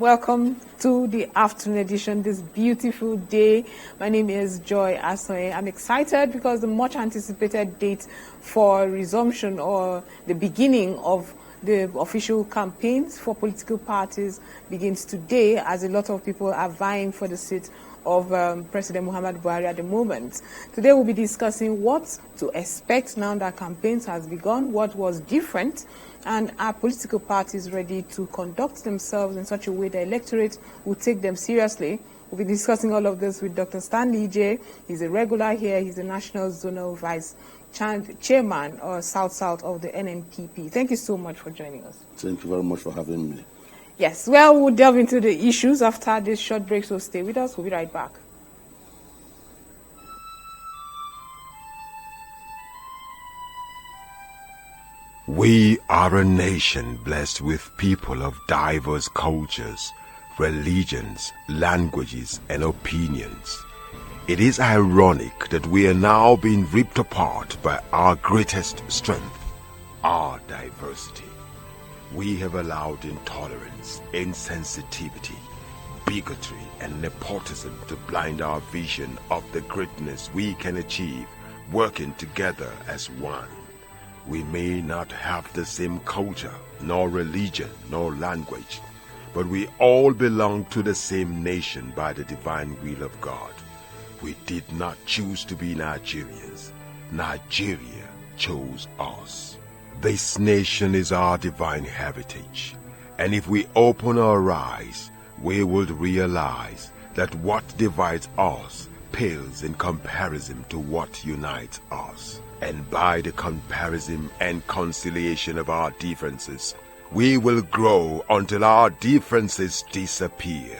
Welcome to the afternoon edition this beautiful day. My name is Joy Asonye. I'm excited because the much anticipated date for resumption or the beginning of the official campaigns for political parties begins today, as a lot of people are vying for the seat of President Muhammad Buhari at the moment. Today we'll be discussing what to expect now that campaigns has begun, what was different, and are political parties ready to conduct themselves in such a way the electorate will take them seriously. We'll be discussing all of this with Dr. Stanley J. He's a regular here. He's the National Zonal Vice Chairman or South of the NNPP. Thank you so much for joining us. Thank you very much for having me. Yes, well, we'll delve into the issues after this short break, so stay with us. We'll be right back. We are a nation blessed with people of diverse cultures, religions, languages, and opinions. It is ironic that we are now being ripped apart by our greatest strength, our diversity. We have allowed intolerance, insensitivity, bigotry, and nepotism to blind our vision of the greatness we can achieve working together as one. We may not have the same culture, nor religion, nor language, but we all belong to the same nation by the divine will of God. We did not choose to be Nigerians. Nigeria chose us. This nation is our divine heritage, and if we open our eyes, we will realize that what divides us pales in comparison to what unites us. And by the comparison and conciliation of our differences, we will grow until our differences disappear.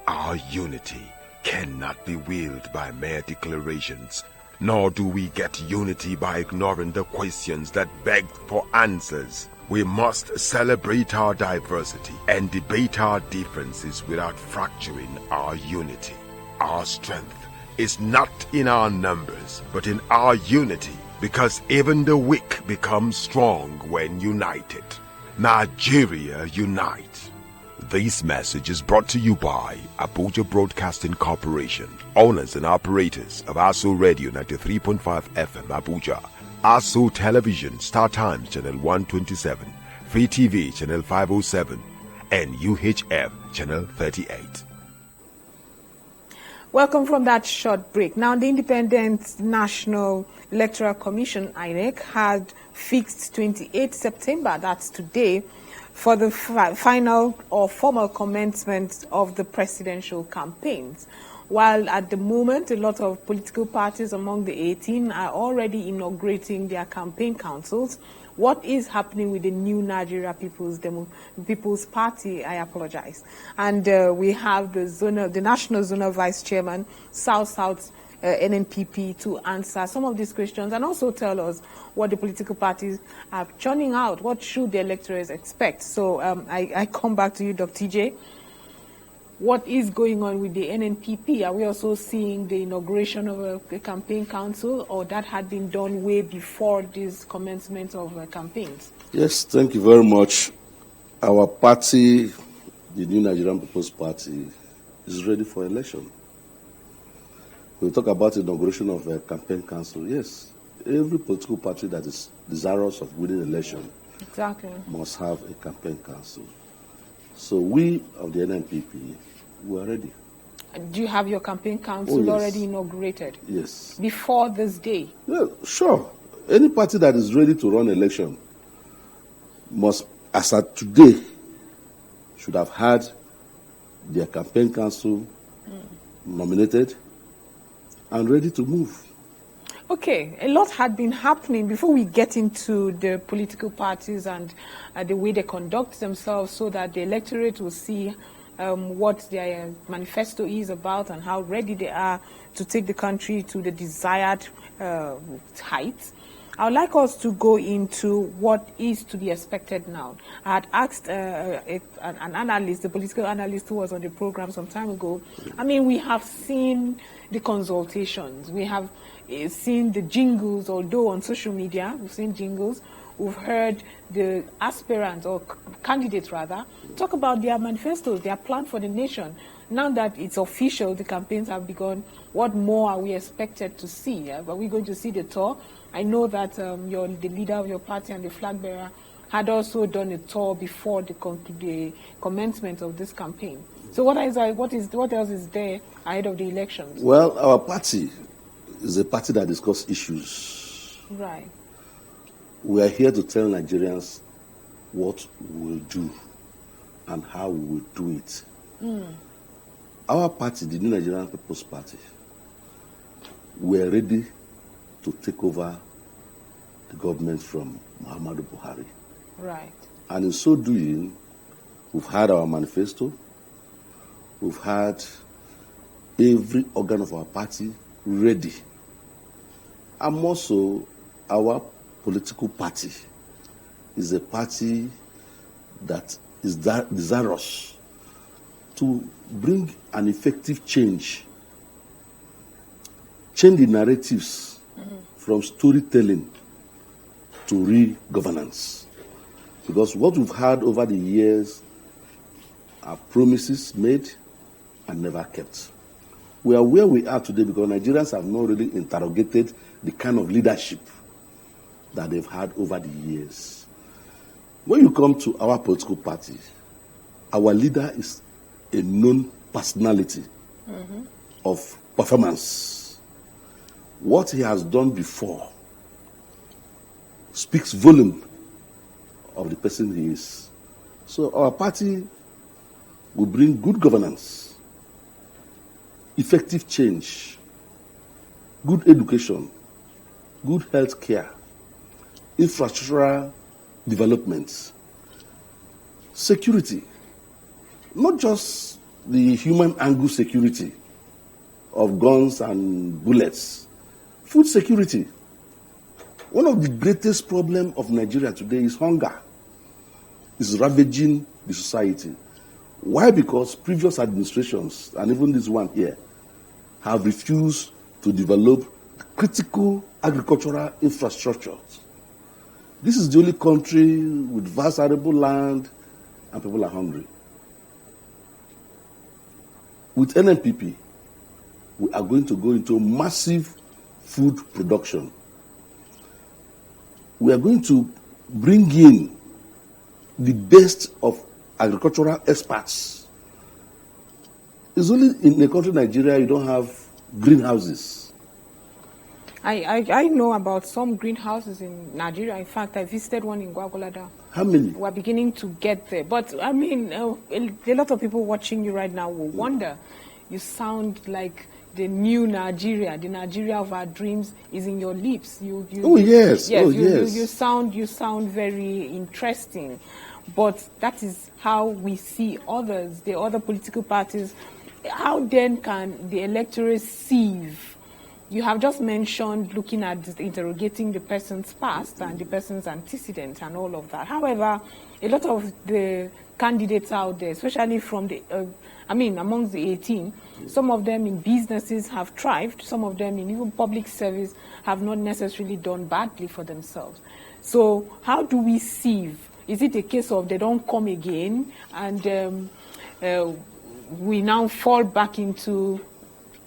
Our unity cannot be willed by mere declarations, nor do we get unity by ignoring the questions that beg for answers. We must celebrate our diversity and debate our differences without fracturing our unity. Our strength is not in our numbers, but in our unity, because even the weak become strong when united. Nigeria unite. This message is brought to you by Abuja Broadcasting Corporation, owners and operators of ASO Radio 93.5 FM Abuja, ASO Television Star Times Channel 127, Free TV Channel 507, and UHF Channel 38. Welcome from that short break. Now, the Independent National Electoral Commission, INEC, had fixed 28 September, that's today, for the final or formal commencement of the presidential campaigns. While at the moment, a lot of political parties among the 18 are already inaugurating their campaign councils. What is happening with the new Nigeria People's Party? I apologize. And we have the National Zonal Vice Chairman, South NNPP, to answer some of these questions and also tell us what the political parties are churning out. What should the electors expect? So I come back to you, Dr. J. What is going on with the NNPP? Are we also seeing the inauguration of a campaign council, or that had been done way before this commencement of campaigns? Yes, thank you very much. Our party, the New Nigerian People's Party, is ready for election. We talk about the inauguration of a campaign council. Yes, every political party that is desirous of winning election must have a campaign council. So we of the NNPP, we are ready. Do you have your campaign council already inaugurated? Yes. Before this day? Well, sure. Any party that is ready to run election must, as at today, should have had their campaign council nominated and ready to move. Okay, a lot had been happening before we get into the political parties and the way they conduct themselves, so that the electorate will see what their manifesto is about and how ready they are to take the country to the desired heights. I would like us to go into what is to be expected now. I had asked an analyst, the political analyst who was on the program some time ago. I mean, we have seen the consultations. We have seen the jingles, although on social media we've seen jingles. We've heard the aspirants or candidates rather, talk about their manifestos, their plan for the nation. Now that it's official, the campaigns have begun, what more are we expected to see? Are we going to see the tour? I know that the leader of your party and the flag bearer had also done a tour before the commencement of this campaign. So what else is there ahead of the elections? Well, our party is a party that discusses issues. Right. We are here to tell Nigerians what we will do and how we will do it. Our party, the New Nigerian People's Party, we are ready to take over the government from Muhammadu Buhari. Right. And in so doing, we've had our manifesto, we've had every organ of our party ready. And also, our political party is a party that is desirous to bring an effective change the narratives from storytelling to real governance. Because what we've had over the years are promises made and never kept. We are where we are today because Nigerians have not really interrogated the kind of leadership that they've had over the years. When you come to our political party, our leader is a known personality of performance. What he has done before speaks volume of the person he is. So our party will bring good governance, effective change, good education, good health care, infrastructural development, security, not just the human angle security of guns and bullets, food security. One of the greatest problems of Nigeria today is hunger. It's ravaging the society. Why? Because previous administrations, and even this one here, have refused to develop critical agricultural infrastructures. This is the only country with vast arable land and people are hungry. With NNPP, we are going to go into massive food production. We are going to bring in the best of agricultural experts. It's only in the country Nigeria you don't have greenhouses. I know about some greenhouses in Nigeria. In fact, I visited one in Gwagwalada. How many? We're beginning to get there. But, I mean, a lot of people watching you right now will wonder. You sound like the new Nigeria, the Nigeria of our dreams is in your lips. You sound very interesting. But that is how we see others, the other political parties. How then can the electorate sieve? You have just mentioned looking at interrogating the person's past and the person's antecedents and all of that. However, a lot of the candidates out there, especially from the, amongst the 18, some of them in businesses have thrived, some of them in even public service have not necessarily done badly for themselves. So how do we sieve? Is it a case of they don't come again and we now fall back into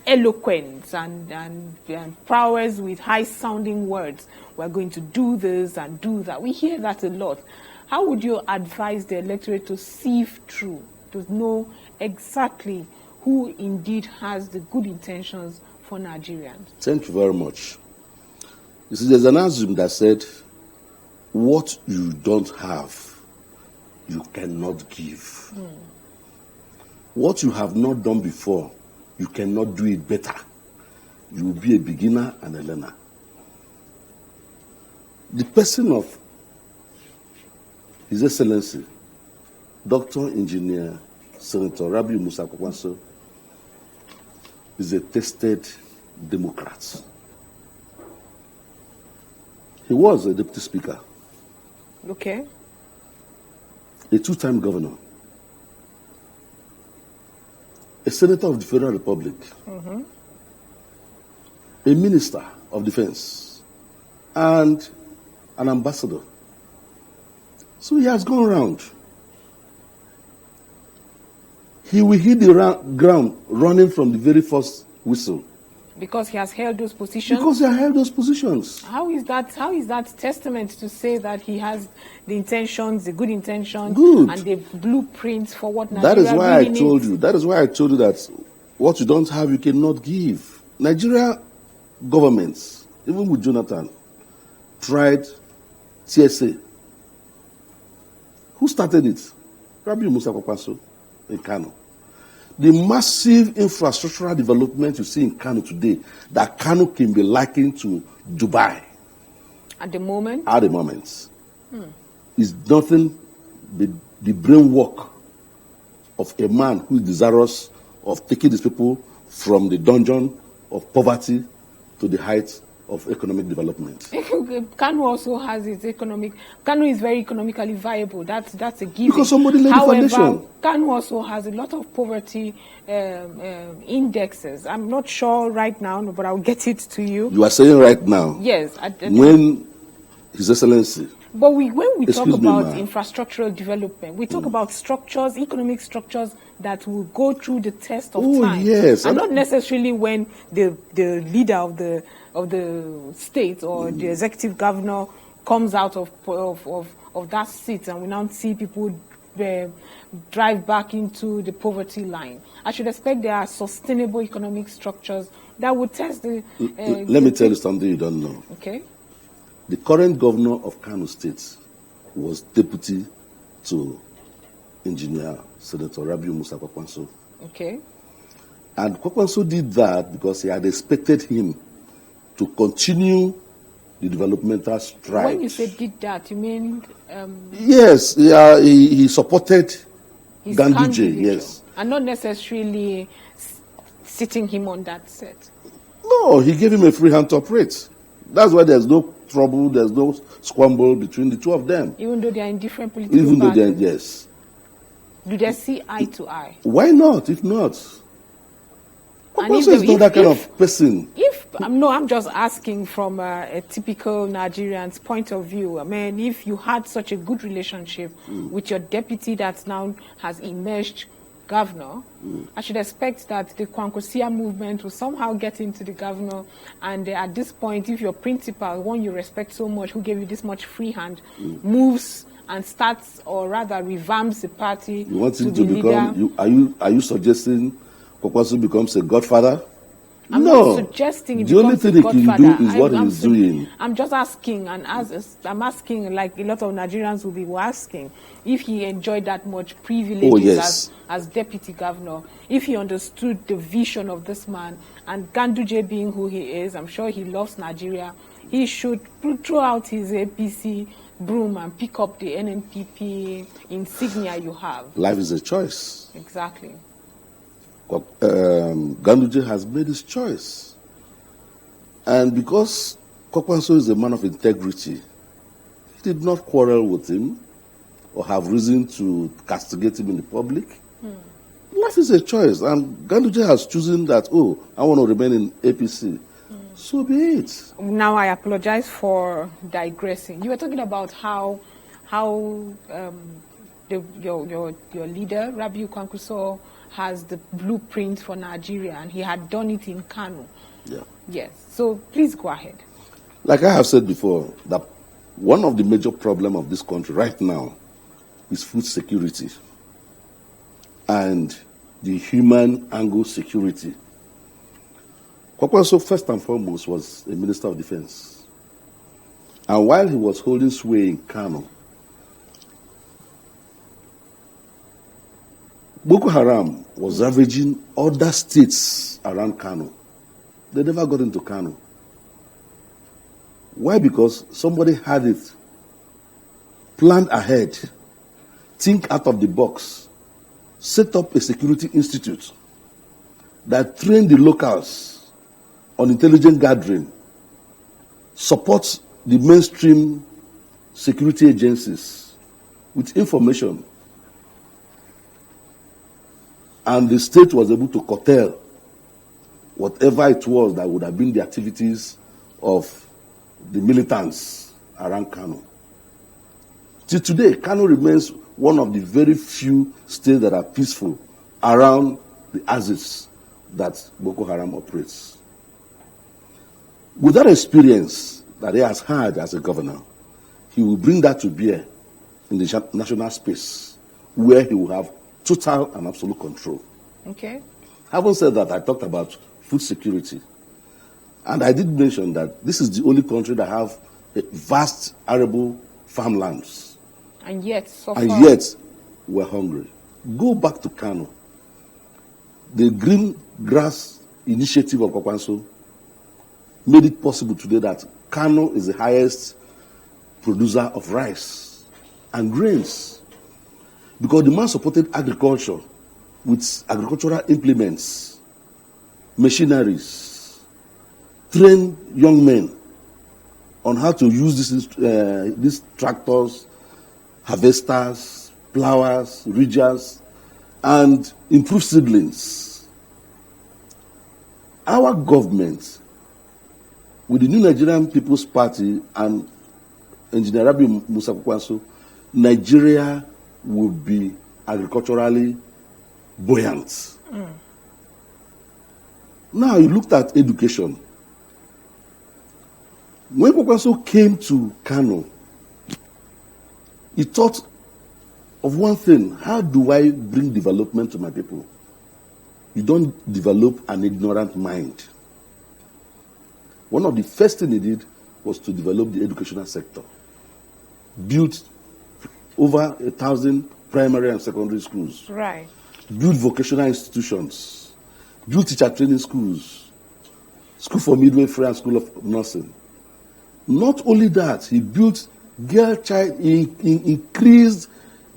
eloquence and prowess with high-sounding words? We're going to do this and do that. We hear that a lot. How would you advise the electorate to sieve through, to know exactly who indeed has the good intentions for Nigerians? Thank you very much. You see, there's an axiom that said, what you don't have, you cannot give. What you have not done before, you cannot do it better. You will be a beginner and a learner. The person of His Excellency, Dr. Engineer Senator Rabiu Musa Kwankwaso, is a tested Democrat. He was a deputy speaker. Okay. A two-time governor. A senator of the Federal Republic. A minister of defense. And an ambassador. So he has gone around. he will hit the ground running from the very first whistle. Because he has held those positions? Because he has held those positions. How is that testament to say that he has the intentions, the good intentions, Good. and the blueprints for what Nigeria That is why really I told needs? you. That is why I told you that what you don't have, you cannot give. Nigeria governments, even with Jonathan, tried TSA. Who started it? Rabiu Musa Kwakwanso in Kano. The massive infrastructural development you see in Kano today, that Kano can be likened to Dubai. At the moment? At the moment. Is nothing but the brain work of a man who is desirous of taking these people from the dungeon of poverty to the heights of economic development. Kano also has its economic. Kano is very economically viable. That's a given. Because somebody laid the foundation. However, Kano also has a lot of poverty indexes. I'm not sure right now, but I'll get it to you. You are saying right now? Yes. When His Excellency. But when we talk about me, infrastructural development, we talk about structures, economic structures that will go through the test of time. Yes. And not necessarily when the leader of the state or the executive governor comes out of that seat, and we now see people drive back into the poverty line. I should expect there are sustainable economic structures that would test the... Let me tell you something you don't know. Okay. The current governor of Kano State was deputy to Engineer Senator Rabiu Musa Kwakwanso. Okay. And Kwakwanso did that because he had expected him to continue the developmental stride. When you say did that, you mean... Yes, he supported Ganduje, yes. And not necessarily sitting him on that set. No, he gave him a free hand to operate. That's why there's no trouble, there's no squabble between the two of them. Even though they are in different political Even though parties? they are, yes. Do they see eye to eye? Why not, if not? Kwakwanso is not that kind of person. I'm just asking from a typical Nigerian's point of view. I mean, if you had such a good relationship with your deputy that now has emerged governor, I should expect that the Kwankwassia movement will somehow get into the governor, and at this point, if your principal, one you respect so much, who gave you this much free hand, moves and starts, or rather revamps the party, you want him to become, are you suggesting Kwakwanso becomes a godfather? I'm no. not suggesting it the only thing he can do is what he's doing. I'm just asking, and I'm asking, like a lot of Nigerians will be asking, if he enjoyed that much privileges as deputy governor, if he understood the vision of this man, and Ganduje being who he is, I'm sure he loves Nigeria, he should throw out his APC broom and pick up the NNPP insignia you have. Life is a choice. Exactly. Ganduje has made his choice. And because Kwakwanso is a man of integrity, he did not quarrel with him or have reason to castigate him in the public. Life is a choice. And Ganduje has chosen that, I want to remain in APC. So be it. Now I apologize for digressing. You were talking about how your leader, Rabiu Kwankwaso, has the blueprint for Nigeria, and he had done it in Kano. Yeah. Yes. So please go ahead. Like I have said before, that one of the major problems of this country right now is food security and the human angle security. Kwakwanso, first and foremost, was a minister of defense. And while he was holding sway in Kano, Boko Haram was ravaging other states around Kano. They never got into Kano. Why? Because somebody had it planned ahead, think out of the box, set up a security institute that trained the locals on intelligence gathering, supports the mainstream security agencies with information. And the state was able to curtail whatever it was that would have been the activities of the militants around Kano. Till today, Kano remains one of the very few states that are peaceful around the axis that Boko Haram operates. With that experience that he has had as a governor, he will bring that to bear in the national space where he will have total and absolute control. Okay. Having said that, I talked about food security. And I did mention that this is the only country that have vast arable farmlands. And yet, we're hungry. Go back to Kano. The Green Grass Initiative of Kwakwanso made it possible today that Kano is the highest producer of rice and grains. Because the man supported agriculture with agricultural implements, machineries, trained young men on how to use these tractors, harvesters, plowers, ridgers, and improve seedlings. Our government, with the new Nigerian People's Party and Engineer Rabi Musa Kwakwanso, Nigeria will be agriculturally buoyant. Now you looked at education. When Kwakwanso came to Kano, he thought of one thing: how do I bring development to my people? You don't develop an ignorant mind. One of the first things he did was to develop the educational sector. Built over 1,000 primary and secondary schools. Right. Built vocational institutions. Built teacher training schools. School for midwifery and school of nursing. Not only that, he built increased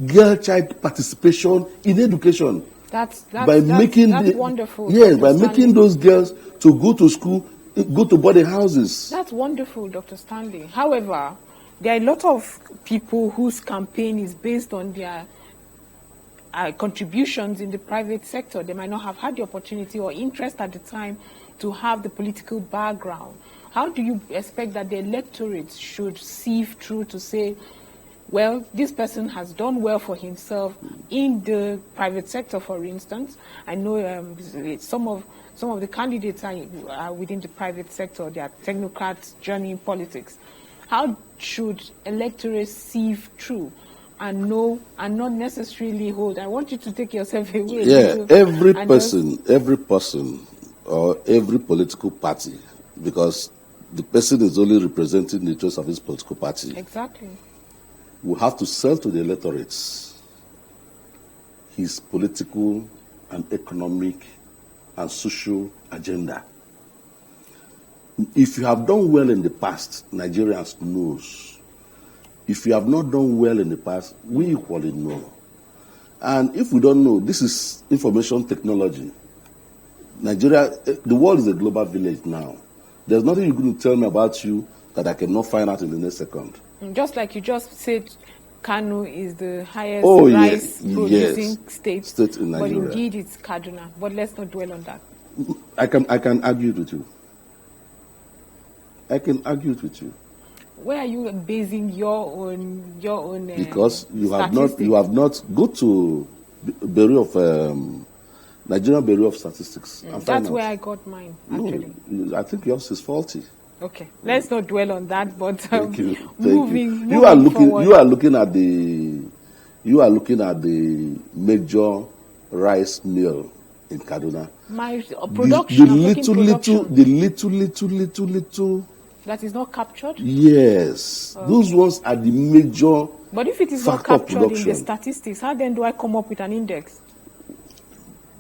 girl child participation in education. That's wonderful. Yes, by making those girls to go to school, go to boarding houses. That's wonderful, Dr. Stanley. However, there are a lot of people whose campaign is based on their contributions in the private sector. They might not have had the opportunity or interest at the time to have the political background. How do you expect that the electorate should sieve through to say, well, this person has done well for himself in the private sector, for instance? I know some of the candidates are within the private sector. They are technocrats journeying politics. How should electorates sieve through and know and not necessarily hold? I want you to take yourself away. Yeah, every person, or every political party, because the person is only representing the interest of his political party. Exactly. Will have to sell to the electorates his political and economic and social agenda. If you have done well in the past, Nigerians knows. If you have not done well in the past, we equally know. And if we don't know, this is information technology. Nigeria, the world is a global village now. There's nothing you're going to tell me about you that I cannot find out in the next second. Just like you just said, Kano is the highest rice-producing state in Nigeria. But indeed it's Kaduna. But let's not dwell on that. I can argue with you. I can argue with you. Where are you basing your own because you have not go to Bureau of Nigerian Bureau of Statistics. That's where I got mine. Actually, no, I think yours is faulty. Okay, let's not dwell on that. But Thank you. moving you are looking at the major rice mill in Kaduna. My production. The little. That is not captured? Yes. Okay. Those ones are the major. But if it is not captured in the statistics, how then do I come up with an index?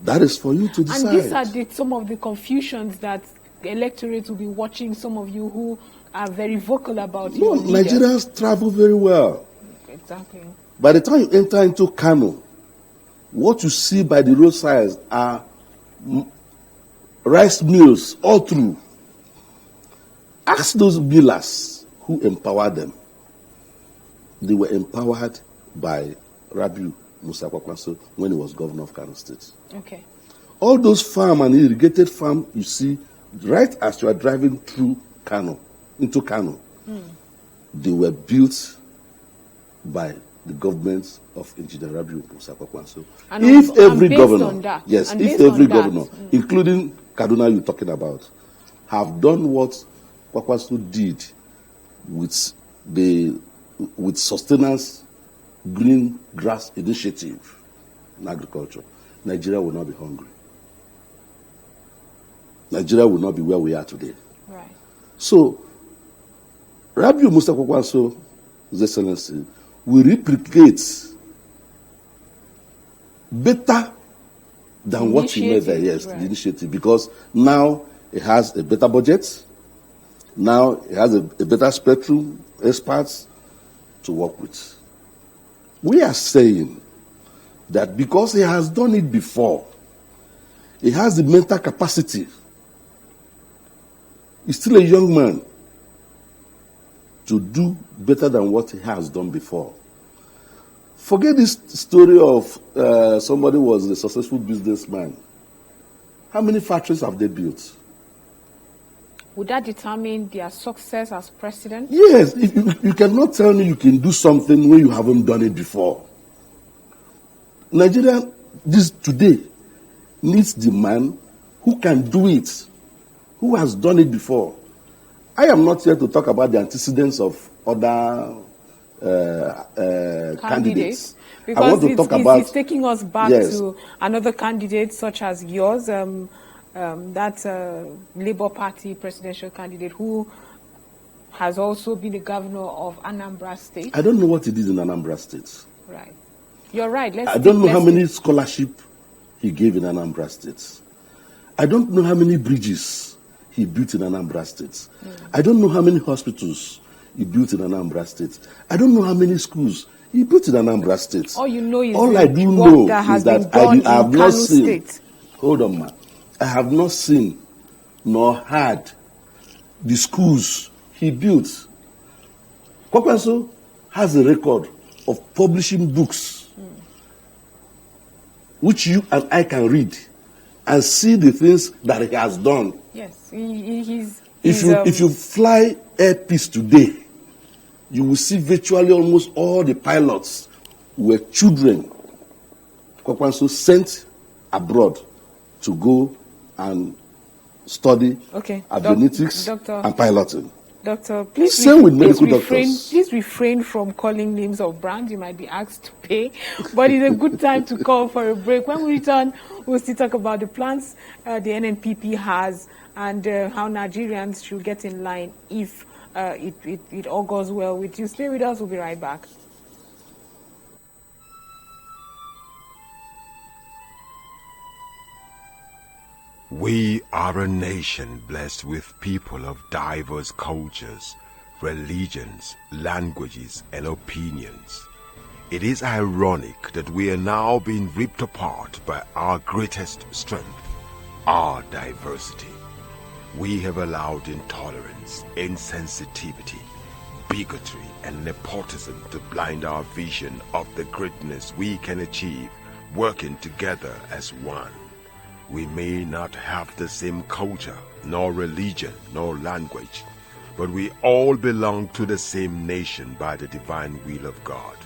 That is for you to decide. And these are some of the confusions that the electorate will be watching, some of you who are very vocal about it. No, Nigerians travel very well. Exactly. By the time you enter into Kano, what you see by the roadsides are rice mills all through. Ask those millers who empowered them. They were empowered by Rabiu Musa Kwakwanso when he was governor of Kano State. Okay. All those farm and irrigated farm you see right as you are driving through Kano, into Kano, they were built by the government of Engineer Rabiu Musa Kwankwaso. And If also, every based governor, on that, yes, and if based on every that, governor, including Kaduna you're talking about, have done what Kwankwaso did with sustenance green grass initiative in agriculture, Nigeria will not be hungry. Nigeria will not be where we are today. Right. So, Rabiu Musa Kwankwaso, His Excellency, will replicate better than what he made there, yes, right. the initiative, because now it has a better budget, now it has a better spectrum, experts to work with. We are saying that because he has done it before, he has the mental capacity. He's still a young man to do better than what he has done before. Forget this story of somebody was a successful businessman. How many factories have they built? Would that determine their success as president? Yes. You cannot tell me you can do something when you haven't done it before. Nigeria, today, needs the man who can do it, who has done it before. I am not here to talk about the antecedents of other candidates. Because I want to talk about it's taking us back to another candidate such as yours, that Labour Party presidential candidate who has also been the governor of Anambra State. I don't know what he did in Anambra State. Right. You're right. I don't know how many scholarships he gave in Anambra State. I don't know how many bridges he built in Anambra State. I don't know how many hospitals he built in Anambra State. I don't know how many schools he built in Anambra State. All you know is all I do know is that I have not seen. State. Hold on, man. I have not seen nor heard the schools he built. Kwankwaso has a record of publishing books, which you and I can read and see the things that he has done. Yes, he's if you fly Air Peace today, you will see virtually almost all the pilots were children Kwankwaso sent abroad to go and study avionics and piloting. Doctor, please, same with medical doctors. Please refrain from calling names of brands. You might be asked to pay, but it's a good time to call for a break. When we return, we'll still talk about the plans the NNPP has and how Nigerians should get in line if it all goes well with you. Stay with us. We'll be right back. We are a nation blessed with people of diverse cultures, religions, languages, and opinions. It is ironic that we are now being ripped apart by our greatest strength, our diversity. We have allowed intolerance, insensitivity, bigotry, and nepotism to blind our vision of the greatness we can achieve working together as one. We may not have the same culture, nor religion, nor language, but we all belong to the same nation by the divine will of God.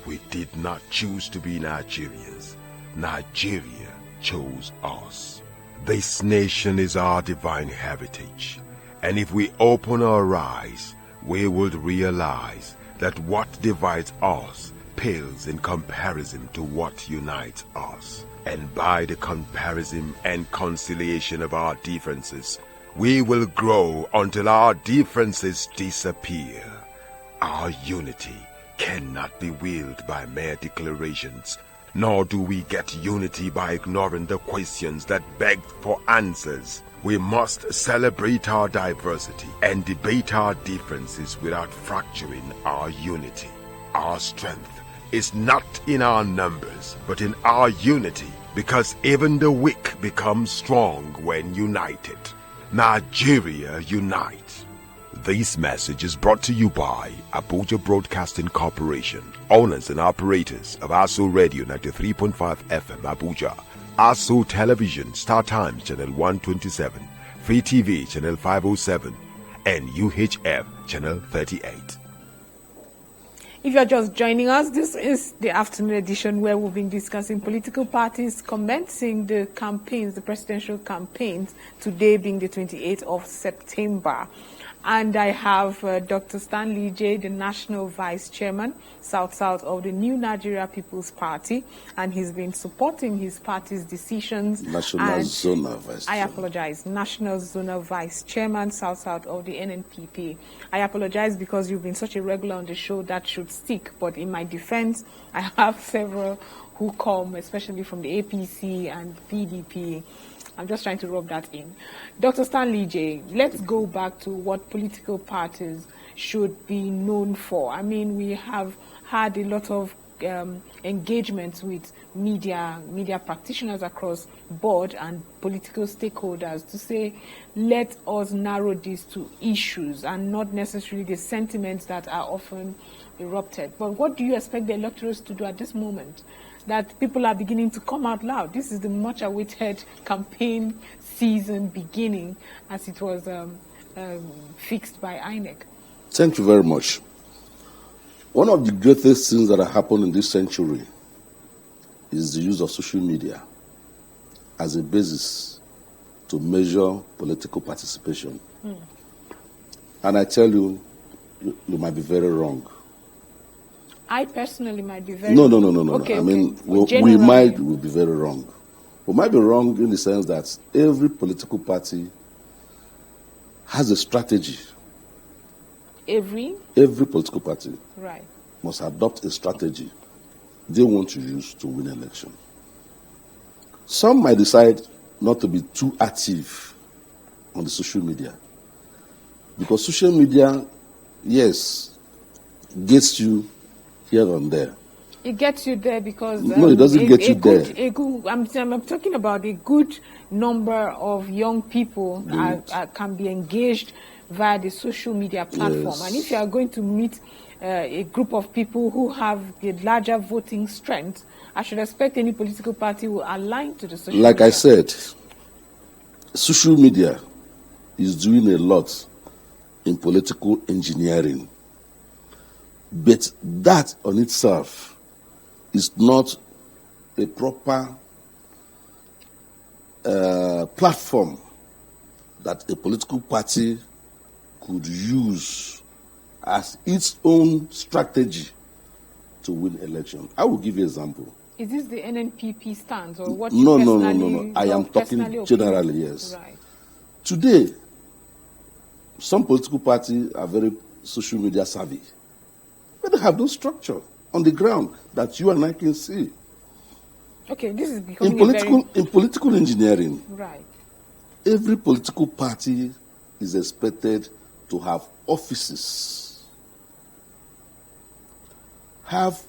We did not choose to be Nigerians. Nigeria chose us. This nation is our divine heritage, and if we open our eyes, we would realize that what divides us pales in comparison to what unites us. And by the comparison and conciliation of our differences, we will grow until our differences disappear. Our unity cannot be willed by mere declarations, nor do we get unity by ignoring the questions that beg for answers. We must celebrate our diversity and debate our differences without fracturing our unity. Our strength is not in our numbers, but in our unity, because even the weak become strong when united. Nigeria unite. This message is brought to you by Abuja Broadcasting Corporation, owners and operators of ASO Radio 93.5 FM Abuja, ASO Television Star Times Channel 127, Free TV Channel 507, and UHF Channel 38. If you're just joining us, this is the afternoon edition where we've been discussing political parties commencing the campaigns, the presidential campaigns, today being the 28th of September. And I have Dr. Stanley J., the National Vice Chairman, South-South of the New Nigeria People's Party, and he's been supporting his party's decisions. National Zonal Vice Chairman. I apologize. National Zonal Vice Chairman, South-South of the NNPP. I apologize because you've been such a regular on the show, that should stick. But in my defense, I have several who come, especially from the APC and PDP. I'm just trying to rub that in. Dr. Stanley J., let's go back to what political parties should be known for. I mean, we have had a lot of engagements with media practitioners across board and political stakeholders to say, let us narrow this to issues and not necessarily the sentiments that are often erupted. But what do you expect the electors to do at this moment, that people are beginning to come out loud? This is the much-awaited campaign season beginning, as it was fixed by INEC. Thank you very much. One of the greatest things that have happened in this century is the use of social media as a basis to measure political participation. And I tell you, you might be very wrong. I personally might be very No. Okay, I mean, we might be very wrong. We might be wrong in the sense that every political party has a strategy. Every political party right must adopt a strategy they want to use to win an election. Some might decide not to be too active on the social media, because social media, yes, gets you here and there. It gets you there because no, it doesn't get you there. I'm talking about a good number of young people can be engaged via the social media platform. Yes. And if you are going to meet a group of people who have the larger voting strength, I should expect any political party will align to the social media. Like I said, social media is doing a lot in political engineering. But that on itself is not a proper platform that a political party could use as its own strategy to win election. I will give you an example. Is this the NNPP stance or what? No. I am talking generally, yes. Right. Today, some political parties are very social media savvy, but they have no structure on the ground that you and I can see. Okay, this is becoming in political engineering. Right. Every political party is expected to have offices, have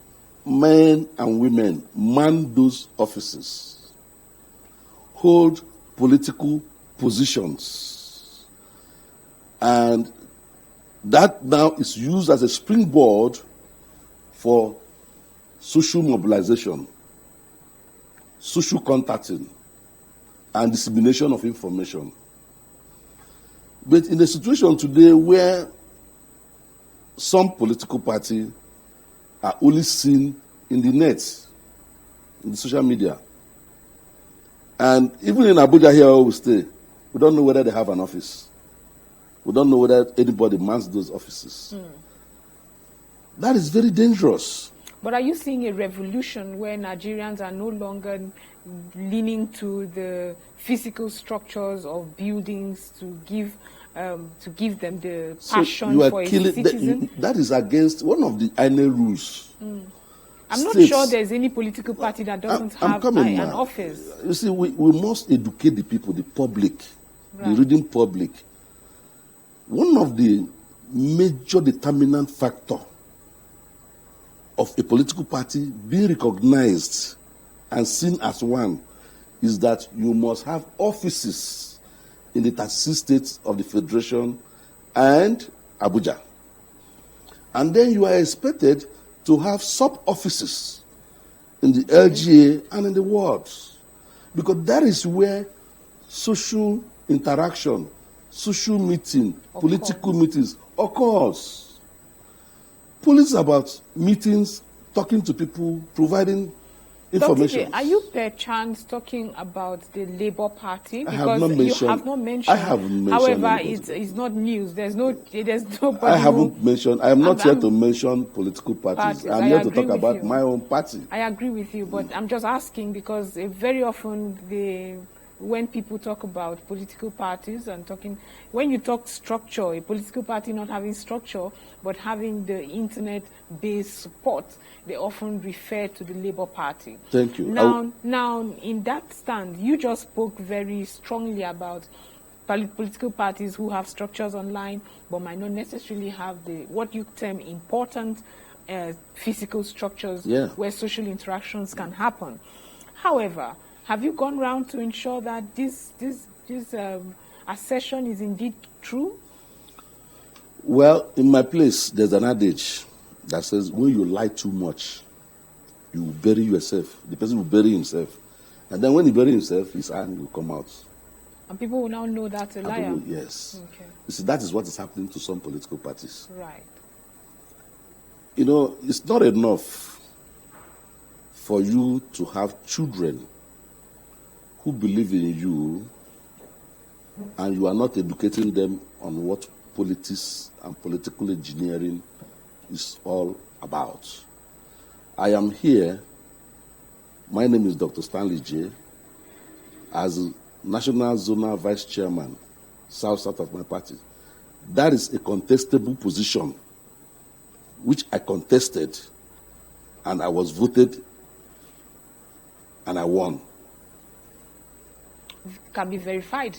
men and women man those offices, hold political positions, and that now is used as a springboard for social mobilization, social contacting, and dissemination of information. But in a situation today where some political parties are only seen in the net, in the social media, and even in Abuja here where we stay, we don't know whether they have an office. We don't know whether anybody mans those offices. That is very dangerous. But are you seeing a revolution where Nigerians are no longer leaning to the physical structures of buildings to give them the passion for a citizen? That is against one of the INEC rules. I'm not sure there's any political party that doesn't have an office. You see, we must educate the people, the public, the reading public. One of the major determinant factor of a political party being recognized and seen as one is that you must have offices in the 36 states of the Federation and Abuja. And then you are expected to have sub-offices in the LGA and in the wards, because that is where social interaction, social meeting, political meetings occurs. Politics is about meetings, talking to people, providing information. Dr. J, are you perchance talking about the Labour Party? I Because have not mentioned. you have not mentioned. I haven't mentioned. However, anybody. it's not news. There's nobody. I haven't mentioned. I am not here I'm- to mention political parties. I'm I here to agree talk with about you. my own party. I agree with you, but I'm just asking because very often when people talk about political parties and when you talk structure, a political party not having structure but having the internet-based support, they often refer to the Labour Party. Thank you. Now, in that stand, you just spoke very strongly about political parties who have structures online but might not necessarily have what you term important physical structures where social interactions can happen. However, have you gone round to ensure that this assertion is indeed true? Well, in my place, there's an adage that says, when you lie too much, you will bury yourself. The person will bury himself. And then when he buries himself, his hand will come out. And people will now know that's a liar? Yes. Okay. You see, that is what is happening to some political parties. Right. You know, it's not enough for you to have children who believe in you and you are not educating them on what politics and political engineering is all about. I am here, my name is Dr. Stanley J, as National Zonal Vice Chairman, South of my party. That is a contestable position, which I contested, and I was voted, and I won. Can be verified.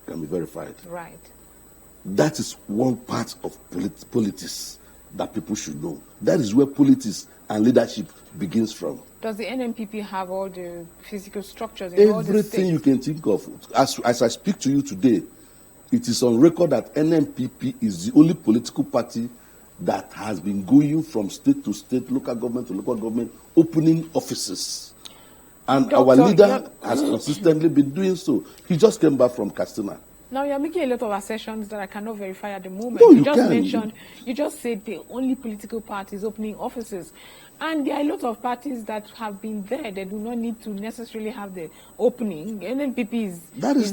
Can be verified. Right. That is one part of politics that people should know. That is where politics and leadership begins from. Does the NNPP have all the physical structures in all the states? Everything you can think of. As I speak to you today, it is on record that NNPP is the only political party that has been going from state to state, local government to local government, opening offices. And our leader has consistently been doing so. He just came back from Katsina. Now you're making a lot of assertions that I cannot verify at the moment. No, you just said the only political parties opening offices. And there are a lot of parties that have been there. They do not need to necessarily have the opening. NNPP is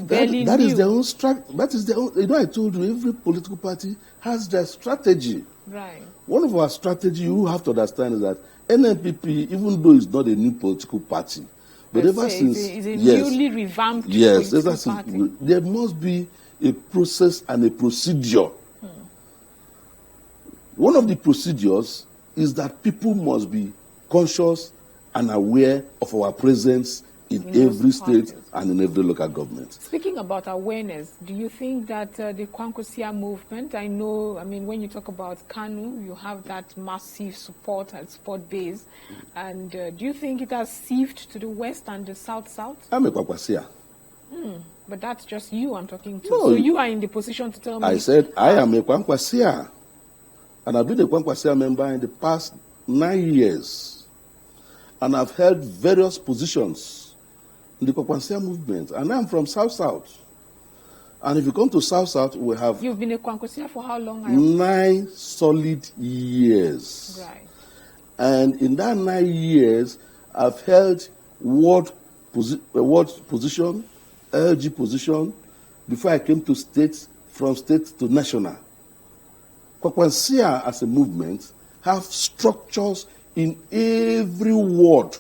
barely that new. is their own strategy. That is their own. You know, I told you, every political party has their strategy. Right. One of our strategy you have to understand is that NNPP, even though it's not a new political party, but ever since it's a newly revamped political party. There must be a process and a procedure. One of the procedures is that people must be conscious and aware of our presence in every state and in every local government. Speaking about awareness, do you think that the Kwankwassia movement, when you talk about KANU, you have that massive support and support base, and do you think it has sieved to the west and the south-south? I'm a Kwankwassia. But that's just you I'm talking to. No, so you are in the position to tell me. I said I am a Kwankwassia. And I've been a Kwankwassia member in the past 9 years. And I've held various positions in the Kwankwassia movement. And I'm from South-South. And if you come to South-South, we have... You've been a Kwankwassia for how long? 9 solid years. Right. And in that 9 years, I've held world position, LG position, before I came to state, from state to national. Kwankwassia as a movement have structures in every ward,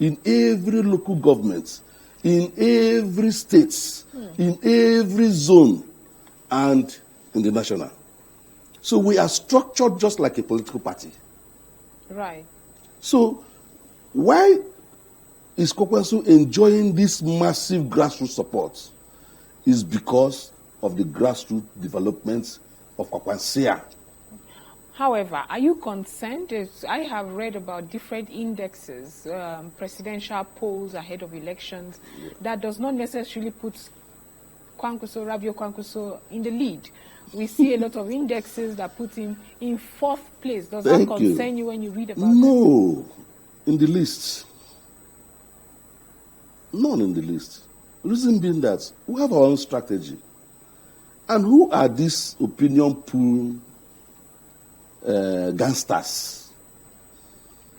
in every local government, in every state, in every zone, and in the national. So we are structured just like a political party. Right. So why is Kwankwassia enjoying this massive grassroots support? Is because of the grassroots developments of Kwankwassia. However, are you concerned? I have read about different indexes, presidential polls ahead of elections, that does not necessarily put Rabio Kwankwaso in the lead. We see a lot of indexes that put him in 4th place. Does that concern you when you read about it? No, in the list. None in the list. Reason being that we have our own strategy. And who are these opinion pool gangsters.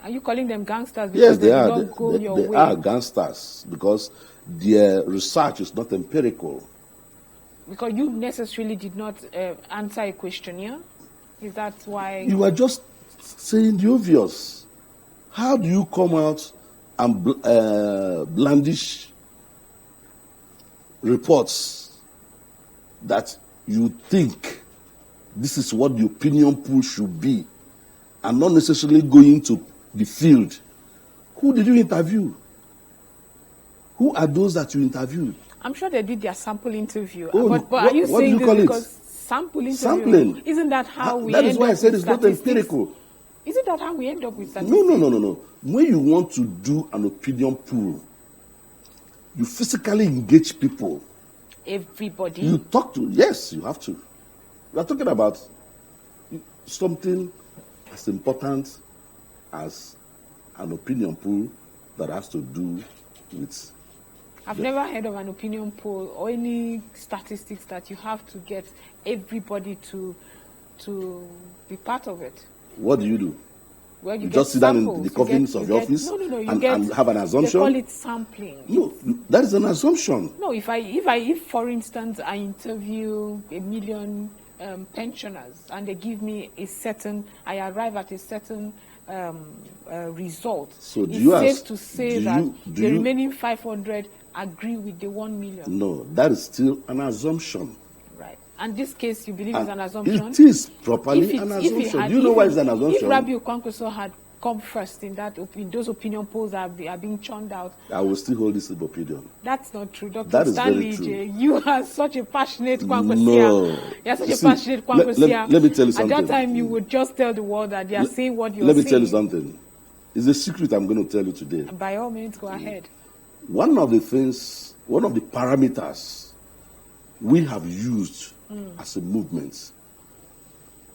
Are you calling them gangsters because Yes, they are. don't go your They way? are gangsters because their research is not empirical. Because you necessarily did not answer a questionnaire? Is that why? You are just saying the obvious. How do you come out and blandish reports that you think this is what the opinion pool should be and not necessarily going to the field? Who did you interview? Who are those that you interviewed? I'm sure they did their sample interview. Oh, but are you what saying do you call this it? because sample interview? Sampling. Isn't that how we That end is why up I said with it's not statistics? empirical. Isn't that how we end up with statistics? No. When you want to do an opinion pool, you physically engage people. Everybody. You talk to, yes, you have to. We are talking about something as important as an opinion pool that has to do with. I've never heard of an opinion poll or any statistics that you have to get everybody to be part of it. What do you do? Well, you just sit down in the coffins of your office and have an assumption? They call it sampling. No, that is an assumption. No, if for instance, I interview 1 million pensioners and they give me I arrive at a certain result. So it's safe to say that the remaining 500 agree with the 1 million. No, that is still an assumption. Right. And this case, you believe is an assumption? It is properly an assumption. Do you know why it's an assumption? If Rabi Okwankwaso had come first in those opinion polls are being churned out, I will still hold this opinion. That's not true, Dr. That is Stanley very true. You are such a passionate Kwankwasia. No. You are such a passionate Kwankwasia. Let me tell you something. At that time, you would just tell the world that they are saying what you're saying. saying. Let me tell you something. It's a secret I'm going to tell you today. By all means, go ahead. One of the parameters we have used as a movement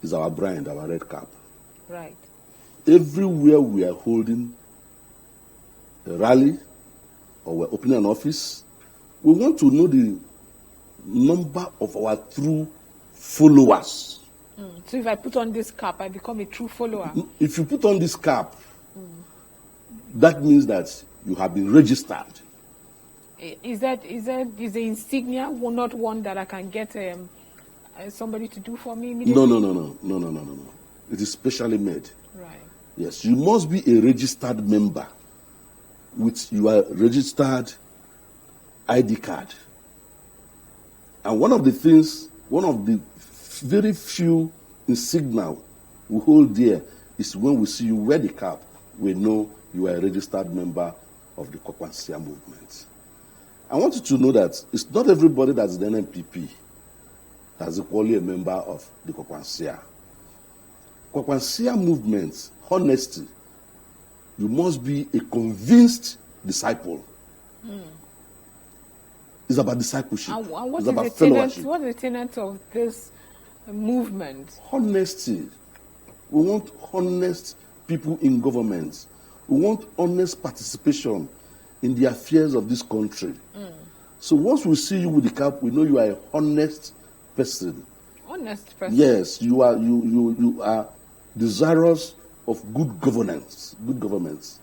is our brand, our red cap. Right. Everywhere we are holding a rally or we're opening an office, we want to know the number of our true followers. So if I put on this cap, I become a true follower. If you put on this cap, that means that you have been registered. Is the insignia not one that I can get somebody to do for me immediately? No. It is specially made. Right. Yes, you must be a registered member with your registered ID card. And one of the very few insignia we hold there is when we see you wear the cap, we know you are a registered member of the Kwakwansia movement. I want you to know that it's not everybody that's in the NNPP that's equally a member of the Kwakwansia. Kwakwansia movement, honesty, you must be a convinced disciple. It's about discipleship. It's about fellowship. What is the tenet of this movement? Honesty. We want honest people in government. We want honest participation in the affairs of this country. So once we see you with the cap, we know you are a honest person. Honest person? Yes, you are desirous of good governance, good government.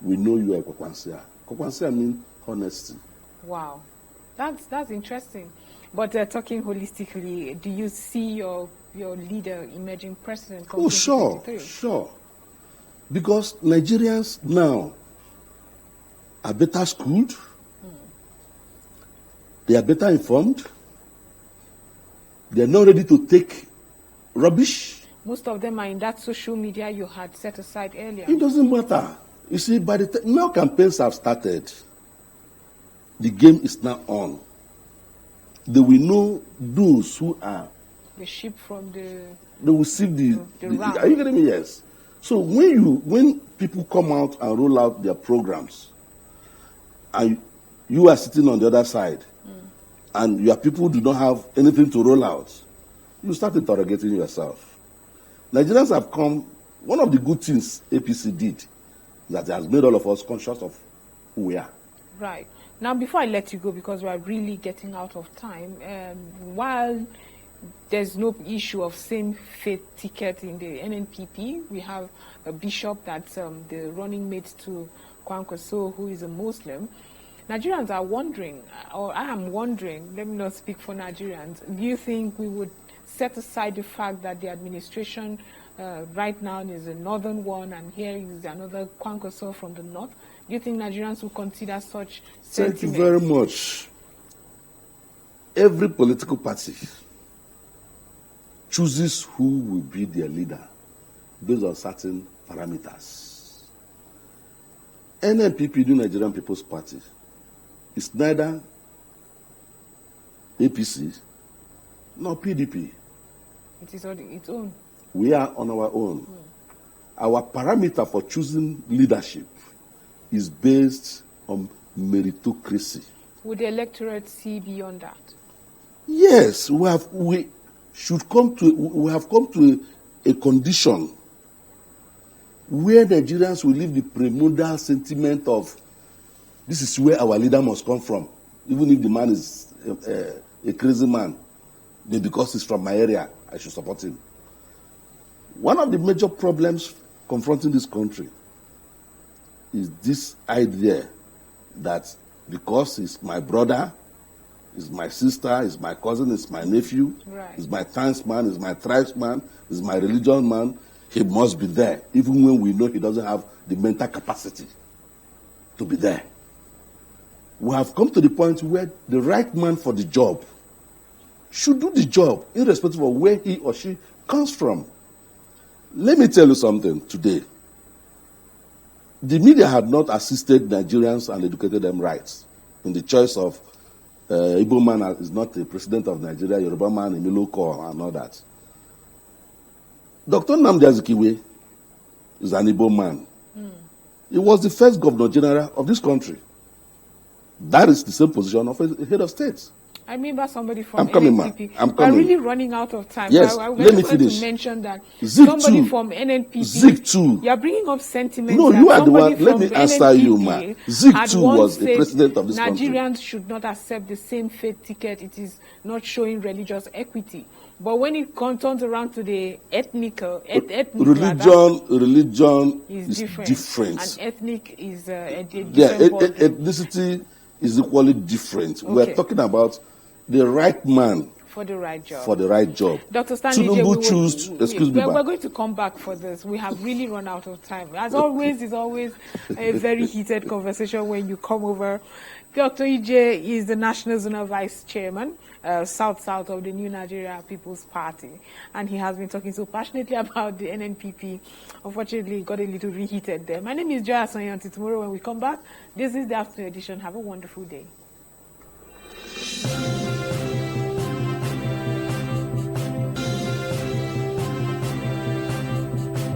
We know you are a Kwakwansia. Kwakwansia means honesty. Wow. That's interesting. But talking holistically, do you see your leader emerging president? Oh, sure. Because Nigerians now are better schooled, they are better informed, they are not ready to take rubbish. Most of them are in that social media you had set aside earlier. It doesn't matter. You see, by the time now campaigns have started, the game is now on. They will know those who are the sheep from the. They will see the are you getting me? Yes. So when people come out and roll out their programs, and you are sitting on the other side, and your people do not have anything to roll out, you start interrogating yourself. Nigerians have come. One of the good things APC did is that it has made all of us conscious of who we are. Right. Now, before I let you go, because we are really getting out of time, while there's no issue of same faith ticket in the NNPP. We have a bishop that's the running mate to Kwankwaso, who is a Muslim. Nigerians are wondering, or I am wondering, let me not speak for Nigerians, do you think we would set aside the fact that the administration right now is a northern one and here is another Kwankwaso from the north? Do you think Nigerians will consider such sentiments? Thank you very much. Every political party chooses who will be their leader based on certain parameters. NNPP, New Nigerian People's Party, is neither APC nor PDP. It is on its own. We are on our own. Our parameter for choosing leadership is based on meritocracy. Would the electorate see beyond that? Yes, we have come to a condition where Nigerians will leave the primordial sentiment of this is where our leader must come from, even if the man is a crazy man. Then because he's from my area, I should support him. One of the major problems confronting this country is this idea that because he's my brother, he's my sister, he's my cousin, he's my nephew, right, he's my townsman, he's my tribesman, he's my religion man, he must be there, even when we know he doesn't have the mental capacity to be there. We have come to the point where the right man for the job should do the job, irrespective of where he or she comes from. Let me tell you something today. The media had not assisted Nigerians and educated them right in the choice of Igbo man is not the president of Nigeria, Yoruba man, Emiloko, and all that. Dr. Nnamdi Azikiwe is an Igbo man. He was the first governor general of this country. That is the same position of a head of state. I remember somebody from I'm coming, NNPP. I'm coming. We're really running out of time. Yes, let me finish. To mention that Zik somebody too. from NNPP. Zik too. You're bringing up sentiments. No, that you are the somebody one. Let from me answer you, NNPP man. Zik had too once was the said president of this country. Nigerians should not accept the same faith ticket. It is not showing religious equity. But when it turns around to the ethnic religion is different. And ethnic is a different ethnicity is equally different. Okay. We're talking about the right man for the right job. For the right job. Dr. Stanley, we're going to come back for this. We have really run out of time. As always, it's always a very heated conversation when you come over. Dr. Ije is the National Zonal Vice Chairman, South of the New Nigeria People's Party. And he has been talking so passionately about the NNPP. Unfortunately, it got a little reheated there. My name is Asonye. Until tomorrow when we come back, this is the afternoon edition. Have a wonderful day.